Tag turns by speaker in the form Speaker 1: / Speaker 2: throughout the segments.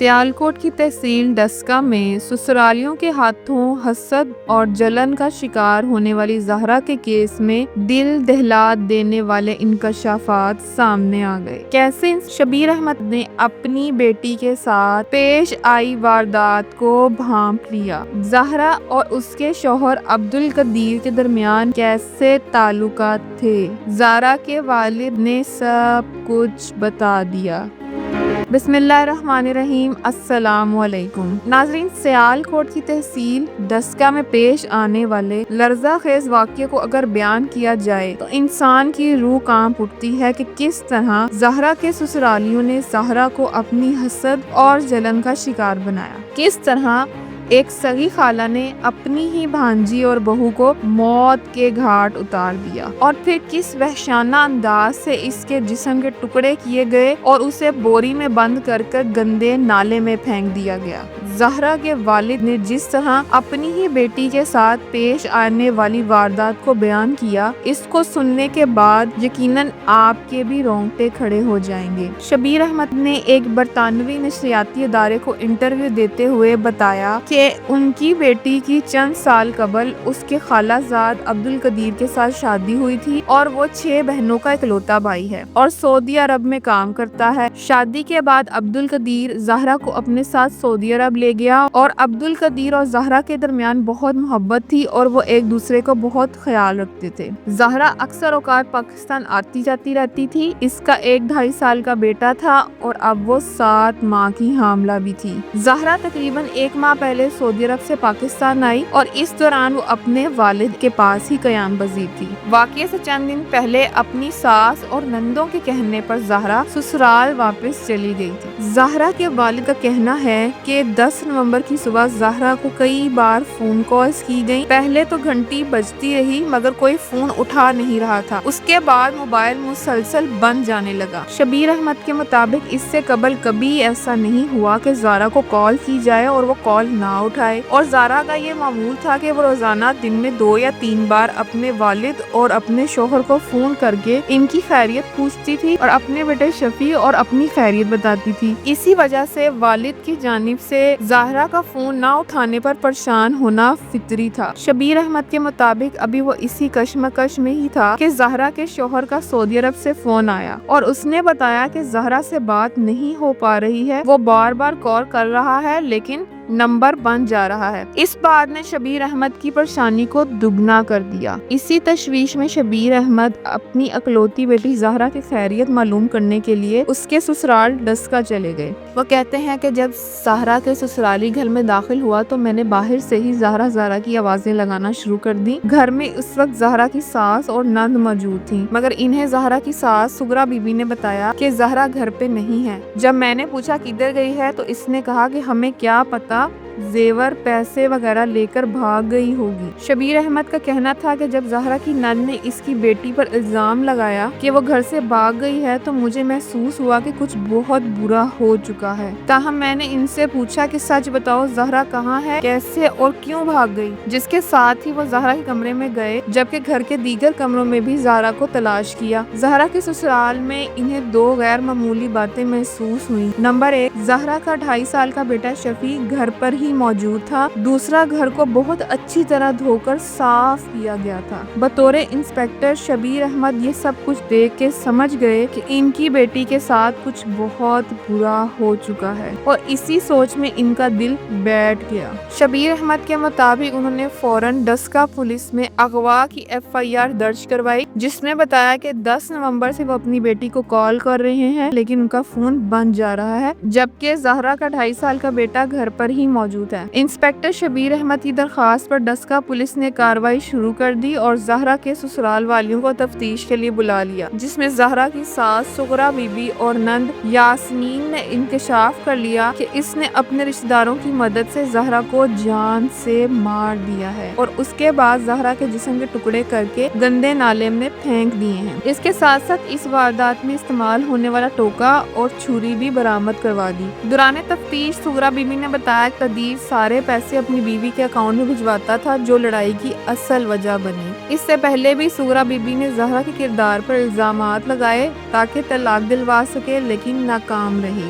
Speaker 1: سیالکوٹ کی تحصیل ڈسکا میں سسرالیوں کے ہاتھوں حسد اور جلن کا شکار ہونے والی زہرا کے کیس میں دل دہلا دینے والے انکشافات سامنے آ گئے۔ کیسے شبیر احمد نے اپنی بیٹی کے ساتھ پیش آئی واردات کو بھانپ لیا، زہرا اور اس کے شوہر عبدالقدیر کے درمیان کیسے تعلقات تھے، زہرا کے والد نے سب کچھ بتا دیا۔ بسم اللہ الرحمن الرحیم۔ السلام علیکم ناظرین، سیالکوٹ کی تحصیل ڈسکا میں پیش آنے والے لرزہ خیز واقعے کو اگر بیان کیا جائے تو انسان کی روح کانپ اٹھتی ہے کہ کس طرح زہرا کے سسرالیوں نے زہرا کو اپنی حسد اور جلن کا شکار بنایا، کس طرح ایک سگی خالہ نے اپنی ہی بھانجی اور بہو کو موت کے گھاٹ اتار دیا، اور پھر کس وحشانہ انداز سے اس کے جسم کے ٹکڑے کیے گئے اور اسے بوری میں بند کر گندے نالے میں پھینک دیا گیا۔ زہرا کے والد نے جس طرح اپنی ہی بیٹی کے ساتھ پیش آنے والی واردات کو بیان کیا، اس کو سننے کے بعد یقیناً آپ کے بھی رونگٹے کھڑے ہو جائیں گے۔ شبیر احمد نے ایک برطانوی نشریاتی ادارے کو انٹرویو دیتے ہوئے بتایا کہ ان کی بیٹی کی چند سال قبل اس کے خالہ زاد عبدالقدیر کے ساتھ شادی ہوئی تھی، اور وہ 6 بہنوں کا اکلوتا بھائی ہے اور سعودی عرب میں کام کرتا ہے۔ شادی کے بعد عبدالقدیر زہرا کو اپنے ساتھ سعودی عرب لے گیا، اور عبدالقدیر اور زہرا کے درمیان بہت محبت تھی اور وہ ایک دوسرے کو بہت خیال رکھتے تھے۔ زہرا اکثر اوقات پاکستان آتی جاتی رہتی تھی۔ اس کا 1-2.5 سال کا بیٹا تھا اور اب وہ 7 ماہ کی حاملہ بھی تھی۔ زہرا تقریباً 1 ماہ پہلے سعودی عرب سے پاکستان آئی اور اس دوران وہ اپنے والد کے پاس ہی قیام پذیر تھی۔ واقعے سے چند دن پہلے اپنی ساس اور نندوں کے کہنے پر زہرا سسرال واپس چلی گئی تھی۔ زہرا کے والد کا کہنا ہے کہ 10 نومبر کی صبح زہرا کو کئی بار فون کالز کی گئی۔ پہلے تو گھنٹی بجتی رہی مگر کوئی فون اٹھا نہیں رہا تھا، اس کے بعد موبائل مسلسل بند جانے لگا۔ شبیر احمد کے مطابق اس سے قبل کبھی ایسا نہیں ہوا کہ زہرا کو کال کی جائے اور وہ کال نہ اٹھائے، اور زہرا کا یہ معمول تھا کہ وہ روزانہ دن میں 2 یا 3 بار اپنے والد اور اپنے شوہر کو فون کر کے ان کی خیریت پوچھتی تھی اور اپنے بیٹے شفیع اور اپنی خیریت بتاتی تھی۔ اسی وجہ سے والد کی جانب سے زہرا کا فون نہ اٹھانے پر پریشان ہونا فطری تھا۔ شبیر احمد کے مطابق ابھی وہ اسی کشمکش میں ہی تھا کہ زہرا کے شوہر کا سعودی عرب سے فون آیا اور اس نے بتایا کہ زہرا سے بات نہیں ہو پا رہی ہے، وہ بار بار کال کر رہا ہے لیکن نمبر بند جا رہا ہے۔ اس بات نے شبیر احمد کی پریشانی کو دگنا کر دیا۔ اسی تشویش میں شبیر احمد اپنی اکلوتی بیٹی زہرا کی خیریت معلوم کرنے کے لیے اس کے سسرال ڈسکا چلے گئے۔ وہ کہتے ہیں کہ جب زہرا کے سسرالی گھر میں داخل ہوا تو میں نے باہر سے ہی زہرا کی آوازیں لگانا شروع کر دی۔ گھر میں اس وقت زہرا کی ساس اور نند موجود تھیں، مگر انہیں زہرا کی ساس سغرا بی بی نے بتایا کہ زہرا گھر پہ نہیں ہے۔ جب میں نے پوچھا کدھر گئی ہے تو اس نے کہا کہ ہمیں کیا پتا، زیور پیسے وغیرہ لے کر بھاگ گئی ہوگی۔ شبیر احمد کا کہنا تھا کہ جب زہرا کی نند نے اس کی بیٹی پر الزام لگایا کہ وہ گھر سے بھاگ گئی ہے تو مجھے محسوس ہوا کہ کچھ بہت برا ہو چکا ہے۔ تاہم میں نے ان سے پوچھا کہ سچ بتاؤ زہرا کہاں ہے، کیسے اور کیوں بھاگ گئی، جس کے ساتھ ہی وہ زہرا کے کمرے میں گئے، جبکہ گھر کے دیگر کمروں میں بھی زہرا کو تلاش کیا۔ زہرا کے سسرال میں انہیں 2 غیر معمولی باتیں محسوس ہوئیں۔ نمبر 1، زہرا کا 2.5 سال کا بیٹا شفیع گھر پر ہی موجود تھا۔ دوسرا، گھر کو بہت اچھی طرح دھو کر صاف کیا گیا تھا۔ بطور انسپیکٹر شبیر احمد یہ سب کچھ دیکھ کے سمجھ گئے کہ ان کی بیٹی کے ساتھ کچھ بہت برا ہو چکا ہے، اور اسی سوچ میں ان کا دل بیٹھ گیا۔ شبیر احمد کے مطابق انہوں نے فوراً ڈسکا پولیس میں اغوا کی FIR درج کروائی، جس میں بتایا کہ 10 نومبر سے وہ اپنی بیٹی کو کال کر رہے ہیں لیکن ان کا فون بند جا رہا ہے، جبکہ زہرا کا 2.5 سال کا بیٹا گھر پر ہی موجود ہے۔ انسپیکٹر شبیر احمد کی درخواست پر ڈسکا پولیس نے کارروائی شروع کر دی اور زہرا کے سسرال والیوں کو تفتیش کے لیے بلا لیا، جس میں زہرا کی ساس سغرا بی بی اور نند یاسمین نے انکشاف کر لیا کہ اس نے اپنے رشتہ داروں کی مدد سے زہرا کو جان سے مار دیا ہے اور اس کے بعد زہرا کے جسم کے ٹکڑے کر کے گندے نالے میں پھینک دیے ہیں۔ اس کے ساتھ ساتھ اس واردات میں استعمال ہونے والا ٹوکا اور چھری بھی برآمد کروا دی۔ دوران تفتیش سغرا بی بی نے بتایا کہ قدیر سارے پیسے اپنی بیوی کے اکاؤنٹ میں بھجواتا تھا، جو لڑائی کی اصل وجہ بنی۔ اس سے پہلے بھی سغرا بی بی نے زہرا کے کردار پر الزامات لگائے تاکہ طلاق دلوا سکے لیکن ناکام رہی۔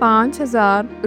Speaker 1: 5,000